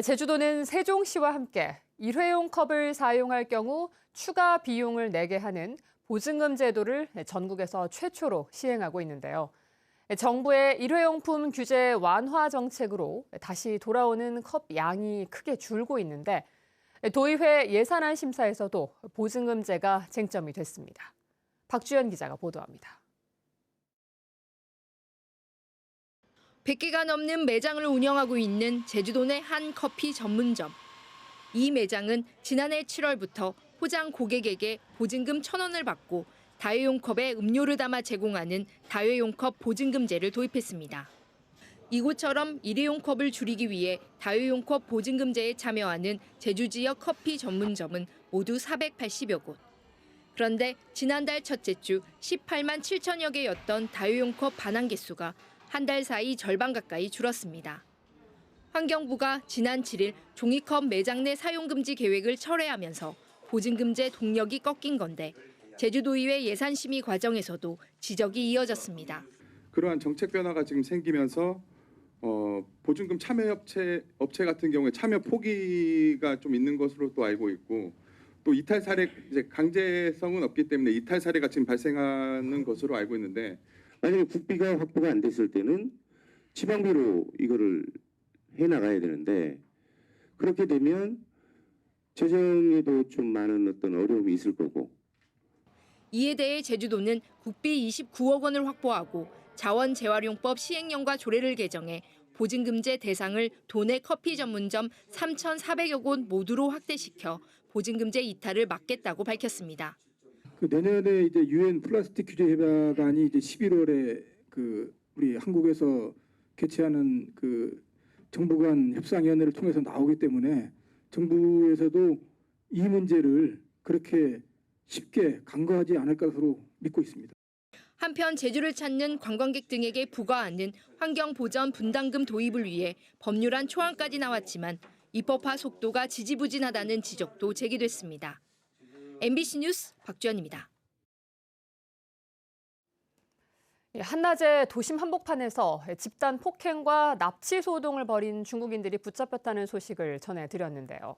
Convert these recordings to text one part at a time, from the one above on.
제주도는 세종시와 함께 일회용 컵을 사용할 경우 추가 비용을 내게 하는 보증금 제도를 전국에서 최초로 시행하고 있는데요. 정부의 일회용품 규제 완화 정책으로 다시 돌아오는 컵 양이 크게 줄고 있는데 도의회 예산안 심사에서도 보증금제가 쟁점이 됐습니다. 박주연 기자가 보도합니다. 100개가 넘는 매장을 운영하고 있는 제주도 내 한 커피 전문점. 이 매장은 지난해 7월부터 포장 고객에게 보증금 1,000원을 받고 다회용 컵에 음료를 담아 제공하는 다회용 컵 보증금제를 도입했습니다. 이곳처럼 일회용 컵을 줄이기 위해 다회용 컵 보증금제에 참여하는 제주 지역 커피 전문점은 모두 480여 곳. 그런데 지난달 첫째 주 18만 7천여 개였던 다회용 컵 반환 개수가 한 달 사이 절반 가까이 줄었습니다. 환경부가 지난 7일 종이컵 매장 내 사용 금지 계획을 철회하면서 보증금제 동력이 꺾인 건데 제주도의회 예산심의 과정에서도 지적이 이어졌습니다. 그러한 정책 변화가 지금 생기면서 보증금 참여 업체 같은 경우에 참여 포기가 좀 있는 것으로 또 알고 있고 또 이탈 사례 이제 강제성은 없기 때문에 이탈 사례가 지금 발생하는 것으로 알고 있는데 만약에 국비가 확보가 안 됐을 때는 지방비로 이거를 해 나가야 되는데 그렇게 되면 재정에도 좀 많은 어떤 어려움이 있을 거고. 이에 대해 제주도는 국비 29억 원을 확보하고 자원재활용법 시행령과 조례를 개정해 보증금제 대상을 도내 커피 전문점 3,400여 곳 모두로 확대시켜 보증금제 이탈을 막겠다고 밝혔습니다. 내년에 이제 유엔 플라스틱 규제 협약안이 이제 11월에 우리 한국에서 개최하는 정부 간 협상위원회를 통해서 나오기 때문에 정부에서도 이 문제를 그렇게 쉽게 간과하지 않을 것으로 믿고 있습니다. 한편 제주를 찾는 관광객 등에게 부과하는 환경보전 분담금 도입을 위해 법률안 초안까지 나왔지만 입법화 속도가 지지부진하다는 지적도 제기됐습니다. MBC 뉴스 박주연입니다. 한낮에 도심 한복판에서 집단 폭행과 납치 소동을 벌인 중국인들이 붙잡혔다는 소식을 전해드렸는데요.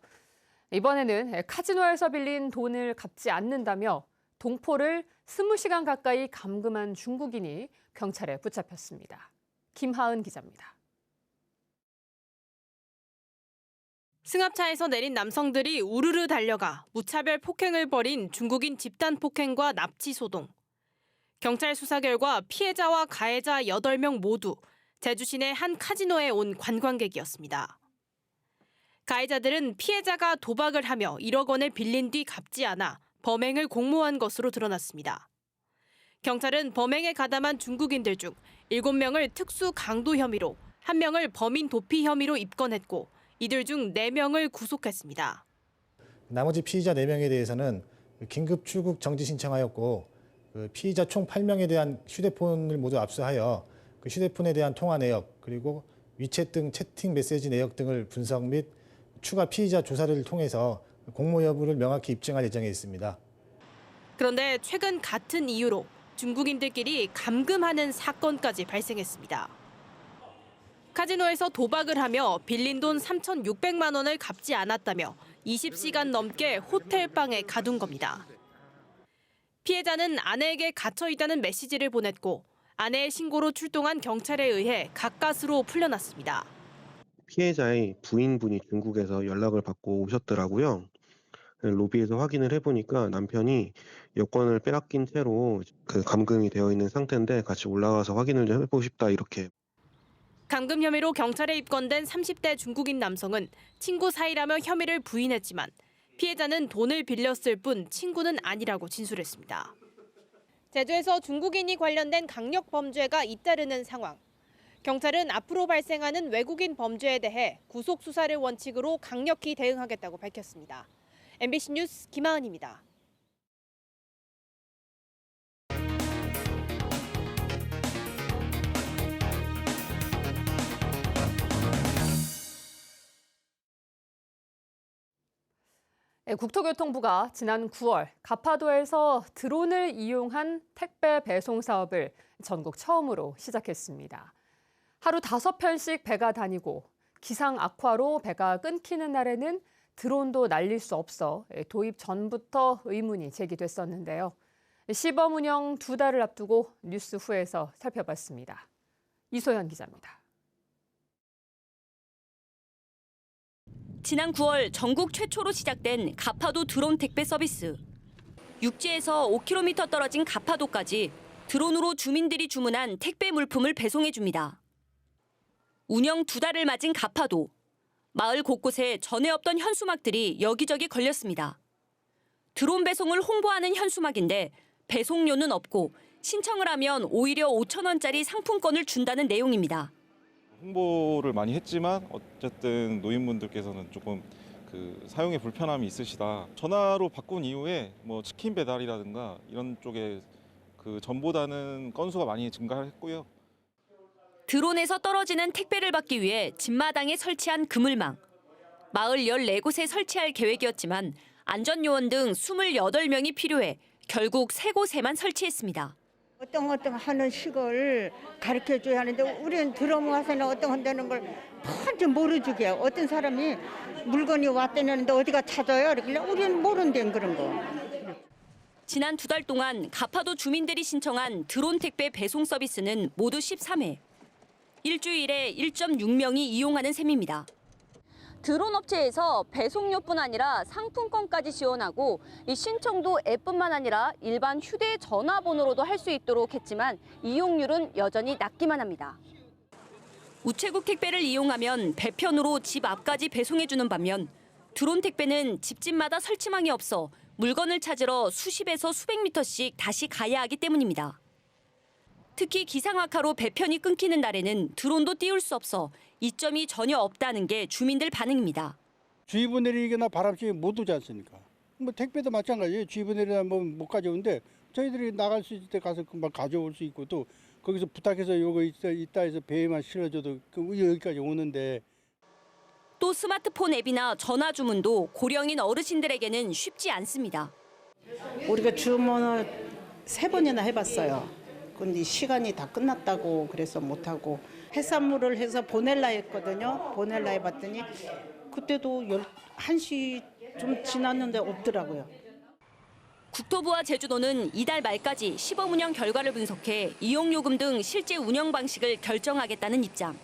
이번에는 카지노에서 빌린 돈을 갚지 않는다며 동포를 20시간 가까이 감금한 중국인이 경찰에 붙잡혔습니다. 김하은 기자입니다. 승합차에서 내린 남성들이 우르르 달려가 무차별 폭행을 벌인 중국인 집단 폭행과 납치 소동. 경찰 수사 결과 피해자와 가해자 8명 모두 제주 시내 한 카지노에 온 관광객이었습니다. 가해자들은 피해자가 도박을 하며 1억 원을 빌린 뒤 갚지 않아 범행을 공모한 것으로 드러났습니다. 경찰은 범행에 가담한 중국인들 중 7명을 특수 강도 혐의로, 1명을 범인 도피 혐의로 입건했고 이들 중 4명을 구속했습니다. 나머지 피의자 4명에 대해서는 긴급 출국 정지 신청하였고 피의자 총 8명에 대한 휴대폰을 모두 압수하여 그 휴대폰에 대한 통화 내역 그리고 위챗 등 채팅 메시지 내역 등을 분석 및 추가 피의자 조사를 통해서 공모 여부를 명확히 입증할 예정에 있습니다. 그런데 최근 같은 이유로 중국인들끼리 감금하는 사건까지 발생했습니다. 카지노에서 도박을 하며 빌린 돈 3,600만 원을 갚지 않았다며 20시간 넘게 호텔방에 가둔 겁니다. 피해자는 아내에게 갇혀 있다는 메시지를 보냈고 아내의 신고로 출동한 경찰에 의해 가까스로 풀려났습니다. 피해자의 부인분이 중국에서 연락을 받고 오셨더라고요. 로비에서 확인을 해보니까 남편이 여권을 빼앗긴 채로 감금이 되어 있는 상태인데 같이 올라가서 확인을 좀 해보고 싶다 이렇게. 감금 혐의로 경찰에 입건된 30대 중국인 남성은 친구 사이라며 혐의를 부인했지만 피해자는 돈을 빌렸을 뿐 친구는 아니라고 진술했습니다. 제주에서 중국인이 관련된 강력 범죄가 잇따르는 상황. 경찰은 앞으로 발생하는 외국인 범죄에 대해 구속 수사를 원칙으로 강력히 대응하겠다고 밝혔습니다. MBC 뉴스 김하은입니다. 국토교통부가 지난 9월 가파도에서 드론을 이용한 택배 배송 사업을 전국 처음으로 시작했습니다. 하루 5편씩 배가 다니고 기상 악화로 배가 끊기는 날에는 드론도 날릴 수 없어 도입 전부터 의문이 제기됐었는데요. 시범 운영 2달을 앞두고 뉴스 후에서 살펴봤습니다. 이소연 기자입니다. 지난 9월 전국 최초로 시작된 가파도 드론 택배 서비스. 육지에서 5km 떨어진 가파도까지 드론으로 주민들이 주문한 택배 물품을 배송해 줍니다. 운영 2달을 맞은 가파도. 마을 곳곳에 전에 없던 현수막들이 여기저기 걸렸습니다. 드론 배송을 홍보하는 현수막인데 배송료는 없고 신청을 하면 오히려 5,000원짜리 상품권을 준다는 내용입니다. 홍보를 많이 했지만 어쨌든 노인분들께서는 조금 사용에 불편함이 있으시다. 전화로 바꾼 이후에 뭐 치킨 배달이라든가 이런 쪽에 전보다는 건수가 많이 증가했고요. 드론에서 떨어지는 택배를 받기 위해 집마당에 설치한 그물망. 마을 14곳에 설치할 계획이었지만 안전요원 등 28명이 필요해 결국 3곳에만 설치했습니다. 어떤 하는 식을 가르쳐줘야 하는데 우리는 들어와서는 어떤 한다는 걸 반지 모르주게 어떤 사람이 물건이 왔다는데 어디가 찾아요? 그러길래 우리는 모른대 그런 거. 지난 2달 동안 가파도 주민들이 신청한 드론 택배 배송 서비스는 모두 13회. 일주일에 1.6명이 이용하는 셈입니다. 드론 업체에서 배송료뿐 아니라 상품권까지 지원하고 이 신청도 앱뿐만 아니라 일반 휴대전화번호로도 할 수 있도록 했지만 이용률은 여전히 낮기만 합니다. 우체국 택배를 이용하면 배편으로 집 앞까지 배송해주는 반면 드론 택배는 집집마다 설치망이 없어 물건을 찾으러 수십에서 수백 미터씩 다시 가야 하기 때문입니다. 특히 기상 악화로 배편이 끊기는 날에는 드론도 띄울 수 없어 이점이 전혀 없다는 게 주민들 반응입니다. 주의보 내리거나 바람쐬기 못 오지 않습니까? 뭐 택배도 마찬가지예요. 주의보 내리다 못 가져오는데 저희들이 나갈 수 있을 때 가서 금방 가져올 수 있고 또 거기서 부탁해서 요거 있다 해서 배에만 실어줘도 여기까지 오는데. 또 스마트폰 앱이나 전화 주문도 고령인 어르신들에게는 쉽지 않습니다. 우리가 주문을 3번이나 해봤어요. 근데 시간이 다 끝났다고 그래서 못하고 해산물을 해서 보낼라 했거든요. 보낼라 해봤더니 그때도 1시 좀 지났는데 없더라고요. 국토부와 제주도는 이달 말까지 시범 운영 결과를 분석해 이용요금 등 실제 운영 방식을 결정하겠다는 입장.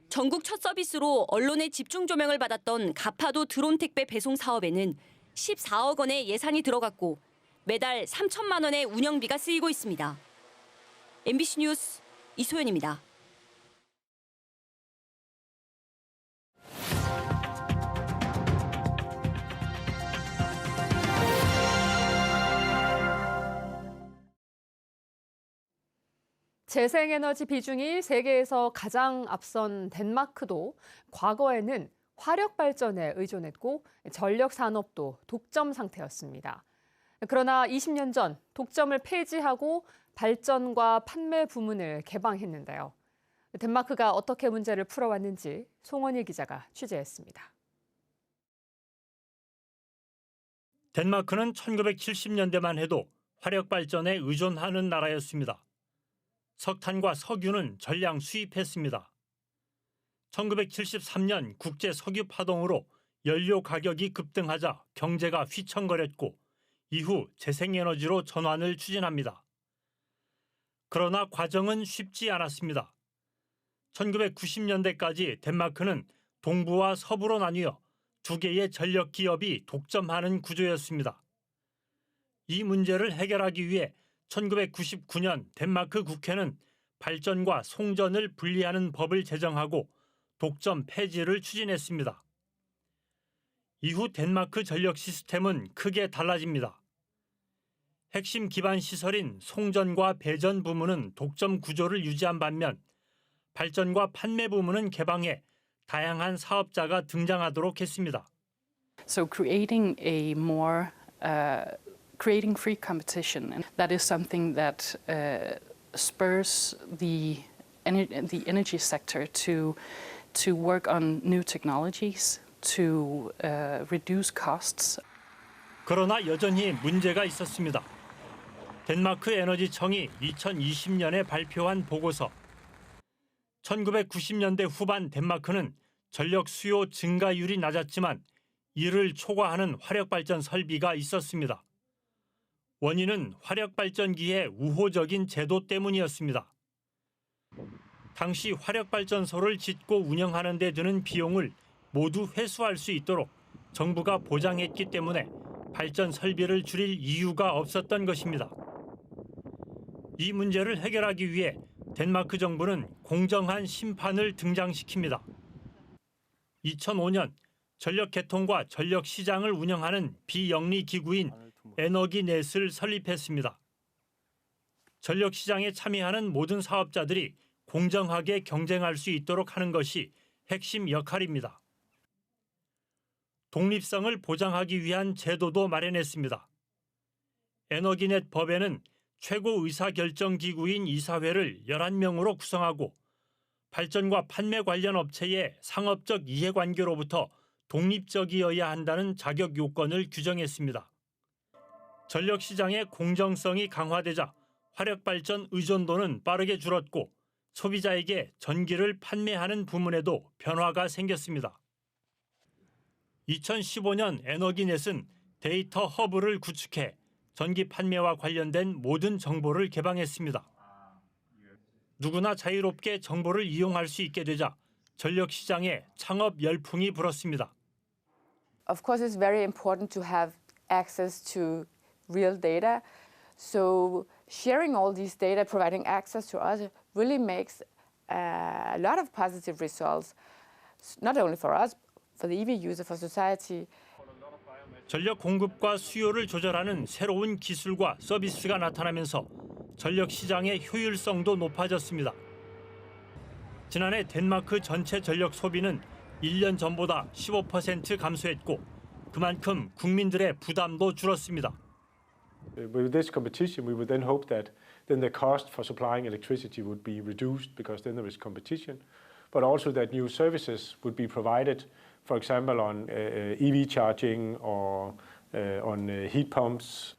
전국 첫 서비스로 언론의 집중 조명을 받았던 가파도 드론 택배 배송 사업에는 14억 원의 예산이 들어갔고 매달 3천만 원의 운영비가 쓰이고 있습니다. MBC 뉴스 이소연입니다. 재생에너지 비중이 세계에서 가장 앞선 덴마크도 과거에는 화력 발전에 의존했고 전력 산업도 독점 상태였습니다. 그러나 20년 전 독점을 폐지하고 발전과 판매 부문을 개방했는데요. 덴마크가 어떻게 문제를 풀어왔는지 송원일 기자가 취재했습니다. 덴마크는 1970년대만 해도 화력 발전에 의존하는 나라였습니다. 석탄과 석유는 전량 수입했습니다. 1973년 국제 석유 파동으로 연료 가격이 급등하자 경제가 휘청거렸고 이후 재생에너지로 전환을 추진합니다. 그러나 과정은 쉽지 않았습니다. 1990년대까지 덴마크는 동부와 서부로 나뉘어 2개의 전력 기업이 독점하는 구조였습니다. 이 문제를 해결하기 위해 1999년 덴마크 국회는 발전과 송전을 분리하는 법을 제정하고 독점 폐지를 추진했습니다. 이후 덴마크 전력 시스템은 크게 달라집니다. 핵심 기반 시설인 송전과 배전 부문은 독점 구조를 유지한 반면 발전과 판매 부문은 개방해 다양한 사업자가 등장하도록 했습니다. So creating free competition, and that is something that spurs the energy sector to work on new technologies, to reduce costs. 그러나 여전히 문제가 있었습니다. 덴마크 에너지청이 2020년에 발표한 보고서. 1990년대 후반 덴마크는 전력 수요 증가율이 낮았지만 이를 초과하는 화력발전 설비가 있었습니다. 원인은 화력발전기의 우호적인 제도 때문이었습니다. 당시 화력발전소를 짓고 운영하는 데 드는 비용을 모두 회수할 수 있도록 정부가 보장했기 때문에 발전 설비를 줄일 이유가 없었던 것입니다. 이 문제를 해결하기 위해 덴마크 정부는 공정한 심판을 등장시킵니다. 2005년 전력 개통과 전력 시장을 운영하는 비영리 기구인 에너기넷을 설립했습니다. 전력 시장에 참여하는 모든 사업자들이 공정하게 경쟁할 수 있도록 하는 것이 핵심 역할입니다. 독립성을 보장하기 위한 제도도 마련했습니다. 에너기넷 법에는 최고 의사결정기구인 이사회를 11명으로 구성하고 발전과 판매 관련 업체의 상업적 이해관계로부터 독립적이어야 한다는 자격 요건을 규정했습니다. 전력시장의 공정성이 강화되자 화력발전 의존도는 빠르게 줄었고 소비자에게 전기를 판매하는 부문에도 변화가 생겼습니다. 2015년 에너기넷은 데이터 허브를 구축해 전기 판매와 관련된 모든 정보를 개방했습니다. 누구나 자유롭게 정보를 이용할 수 있게 되자 전력 시장에 창업 열풍이 불었습니다. Of course, it's very important to have access to real data. So sharing all these data, providing access to us, really makes a lot of positive results, not only for us, for the EV user, for society. 전력 공급과 수요를 조절하는 새로운 기술과 서비스가 나타나면서 전력 시장의 효율성도 높아졌습니다. 지난해 덴마크 전체 전력 소비는 1년 전보다 15% 감소했고 그만큼 국민들의 부담도 줄었습니다. With this competition, we would then hope that then the cost for supplying electricity would be reduced because then there is competition, but also that new services would be provided, for example, on EV charging or on heat pumps.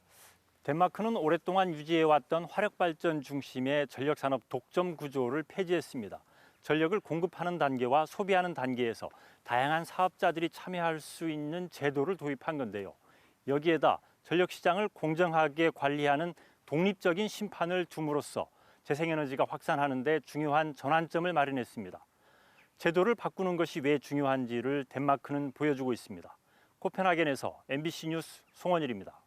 덴마크는 오랫동안 유지해왔던 화력발전 중심의 전력산업 독점 구조를 폐지했습니다. 전력을 공급하는 단계와 소비하는 단계에서 다양한 사업자들이 참여할 수 있는 제도를 도입한 건데요. 여기에다 전력시장을 공정하게 관리하는 독립적인 심판을 둠으로써 재생에너지가 확산하는 데 중요한 전환점을 마련했습니다. 제도를 바꾸는 것이 왜 중요한지를 덴마크는 보여주고 있습니다. 코펜하겐에서 MBC 뉴스 송원일입니다.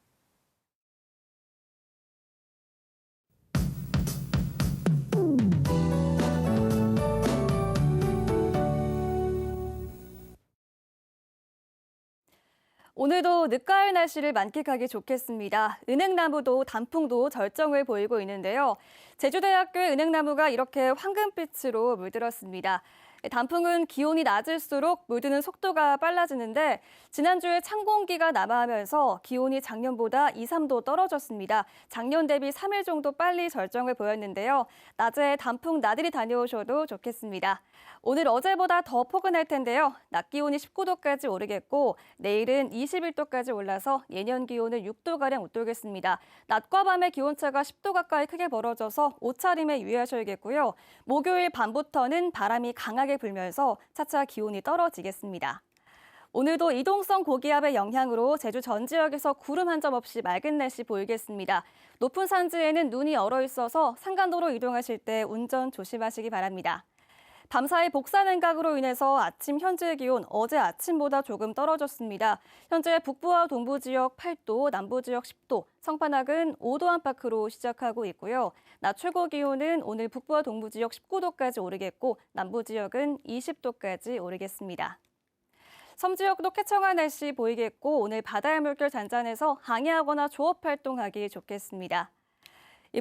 오늘도 늦가을 날씨를 만끽하기 좋겠습니다. 은행나무도 단풍도 절정을 보이고 있는데요. 제주대학교의 은행나무가 이렇게 황금빛으로 물들었습니다. 단풍은 기온이 낮을수록 물드는 속도가 빨라지는데 지난주에 찬 공기가 남하하면서 기온이 작년보다 2, 3도 떨어졌습니다. 작년 대비 3일 정도 빨리 절정을 보였는데요. 낮에 단풍 나들이 다녀오셔도 좋겠습니다. 오늘 어제보다 더 포근할 텐데요. 낮 기온이 19도까지 오르겠고 내일은 21도까지 올라서 예년 기온을 6도가량 웃돌겠습니다. 낮과 밤의 기온차가 10도 가까이 크게 벌어져서 옷차림에 유의하셔야겠고요. 목요일 밤부터는 바람이 강하게 불면서 차차 기온이 떨어지겠습니다. 오늘도 이동성 고기압의 영향으로 제주 전 지역에서 구름 한 점 없이 맑은 날씨 보이겠습니다. 높은 산지에는 눈이 얼어 있어서 산간도로 이동하실 때 운전 조심하시기 바랍니다. 밤사이 복사냉각으로 인해서 아침 현재 기온 어제 아침보다 조금 떨어졌습니다. 현재 북부와 동부 지역 8도, 남부 지역 10도, 성판악은 5도 안팎으로 시작하고 있고요. 낮 최고 기온은 오늘 북부와 동부 지역 19도까지 오르겠고 남부 지역은 20도까지 오르겠습니다. 섬 지역도 쾌청한 날씨 보이겠고 오늘 바다의 물결 잔잔해서 항해하거나 조업 활동하기 좋겠습니다.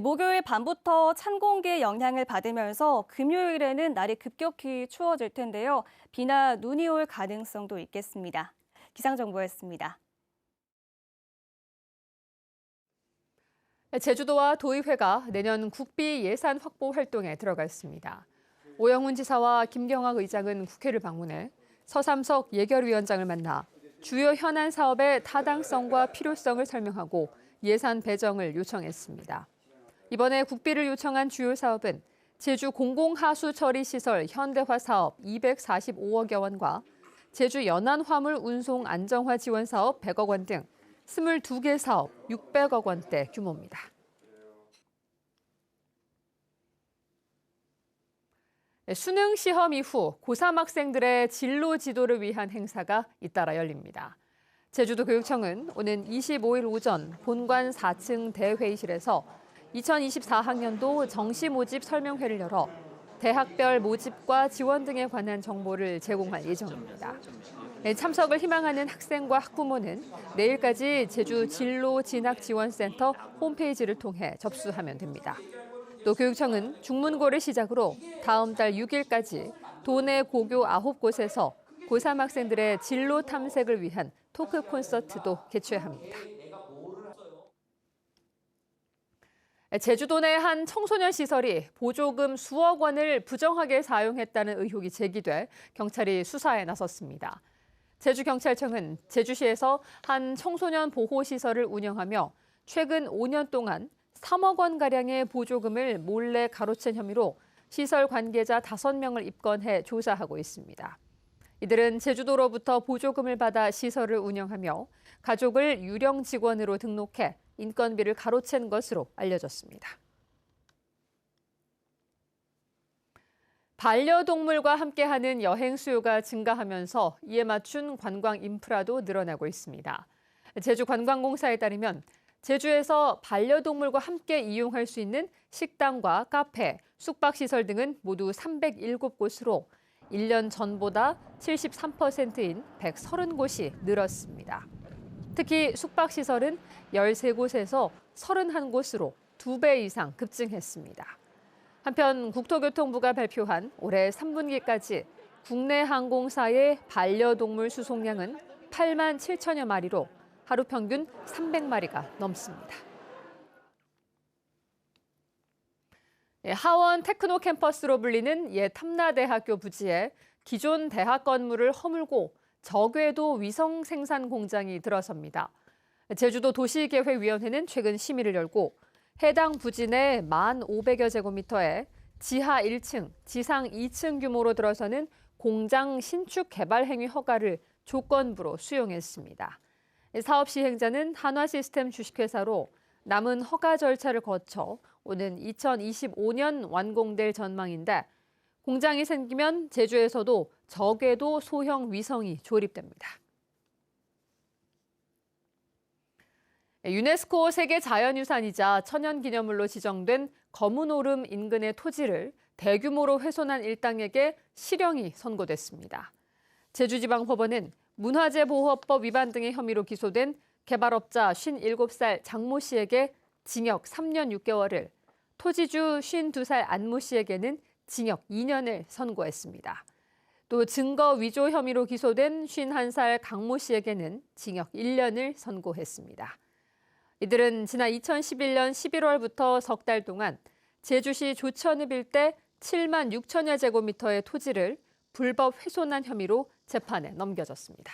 목요일 밤부터 찬 공기의 영향을 받으면서 금요일에는 날이 급격히 추워질 텐데요. 비나 눈이 올 가능성도 있겠습니다. 기상정보였습니다. 제주도와 도의회가 내년 국비 예산 확보 활동에 들어갔습니다. 오영훈 지사와 김경학 의장은 국회를 방문해 서삼석 예결위원장을 만나 주요 현안 사업의 타당성과 필요성을 설명하고 예산 배정을 요청했습니다. 이번에 국비를 요청한 주요 사업은 제주 공공하수처리시설 현대화 사업 245억여 원과 제주 연안화물 운송 안정화 지원 사업 100억 원 등 22개 사업 600억 원대 규모입니다. 수능 시험 이후 고3 학생들의 진로 지도를 위한 행사가 잇따라 열립니다. 제주도 교육청은 오는 25일 오전 본관 4층 대회의실에서 2024학년도 정시 모집 설명회를 열어 대학별 모집과 지원 등에 관한 정보를 제공할 예정입니다. 참석을 희망하는 학생과 학부모는 내일까지 제주 진로진학지원센터 홈페이지를 통해 접수하면 됩니다. 또 교육청은 중문고를 시작으로 다음 달 6일까지 도내 고교 9곳에서 고3 학생들의 진로 탐색을 위한 토크 콘서트도 개최합니다. 제주도 내 한 청소년 시설이 보조금 수억 원을 부정하게 사용했다는 의혹이 제기돼 경찰이 수사에 나섰습니다. 제주경찰청은 제주시에서 한 청소년 보호시설을 운영하며 최근 5년 동안 3억 원가량의 보조금을 몰래 가로챈 혐의로 시설 관계자 5명을 입건해 조사하고 있습니다. 이들은 제주도로부터 보조금을 받아 시설을 운영하며 가족을 유령 직원으로 등록해 인건비를 가로챈 것으로 알려졌습니다. 반려동물과 함께하는 여행 수요가 증가하면서 이에 맞춘 관광 인프라도 늘어나고 있습니다. 제주관광공사에 따르면 제주에서 반려동물과 함께 이용할 수 있는 식당과 카페, 숙박시설 등은 모두 307곳으로 1년 전보다 73%인 130곳이 늘었습니다. 특히 숙박시설은 13곳에서 31곳으로 2배 이상 급증했습니다. 한편 국토교통부가 발표한 올해 3분기까지 국내 항공사의 반려동물 수송량은 8만 7천여 마리로 하루 평균 300마리가 넘습니다. 하원 테크노 캠퍼스로 불리는 옛 탐나대학교 부지에 기존 대학 건물을 허물고 저궤도 위성 생산 공장이 들어섭니다. 제주도 도시계획위원회는 최근 심의를 열고 해당 부지 내 1,500여 제곱미터에 지하 1층, 지상 2층 규모로 들어서는 공장 신축 개발 행위 허가를 조건부로 수용했습니다. 사업 시행자는 한화시스템 주식회사로 남은 허가 절차를 거쳐 오는 2025년 완공될 전망인데 공장이 생기면 제주에서도 저궤도 소형 위성이 조립됩니다. 유네스코 세계 자연유산이자 천연기념물로 지정된 거문오름 인근의 토지를 대규모로 훼손한 일당에게 실형이 선고됐습니다. 제주지방법원은 문화재보호법 위반 등의 혐의로 기소된 개발업자 57살 장모 씨에게 징역 3년 6개월을, 토지주 52살 안모 씨에게는 징역 2년을 선고했습니다. 또 증거 위조 혐의로 기소된 51살 강모 씨에게는 징역 1년을 선고했습니다. 이들은 지난 2011년 11월부터 석 달 동안 제주시 조천읍 일대 7만 6천여 제곱미터의 토지를 불법 훼손한 혐의로 재판에 넘겨졌습니다.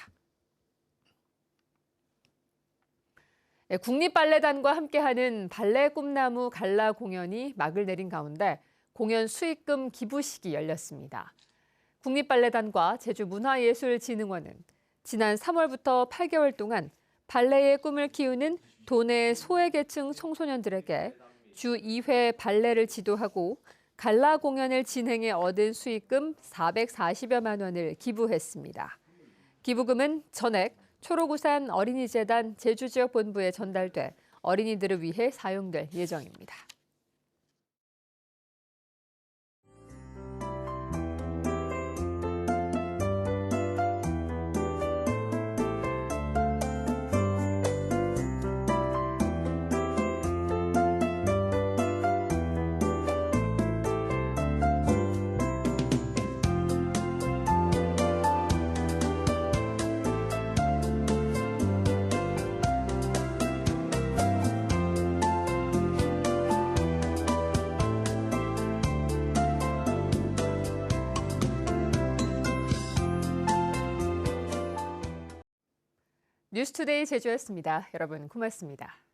국립발레단과 함께하는 발레 꿈나무 갈라 공연이 막을 내린 가운데 공연 수익금 기부식이 열렸습니다. 국립발레단과 제주문화예술진흥원은 지난 3월부터 8개월 동안 발레의 꿈을 키우는 도내 소외계층 청소년들에게 주 2회 발레를 지도하고 갈라 공연을 진행해 얻은 수익금 440여만 원을 기부했습니다. 기부금은 전액 초록우산 어린이재단 제주지역본부에 전달돼 어린이들을 위해 사용될 예정입니다. 뉴스투데이 제주였습니다. 여러분 고맙습니다.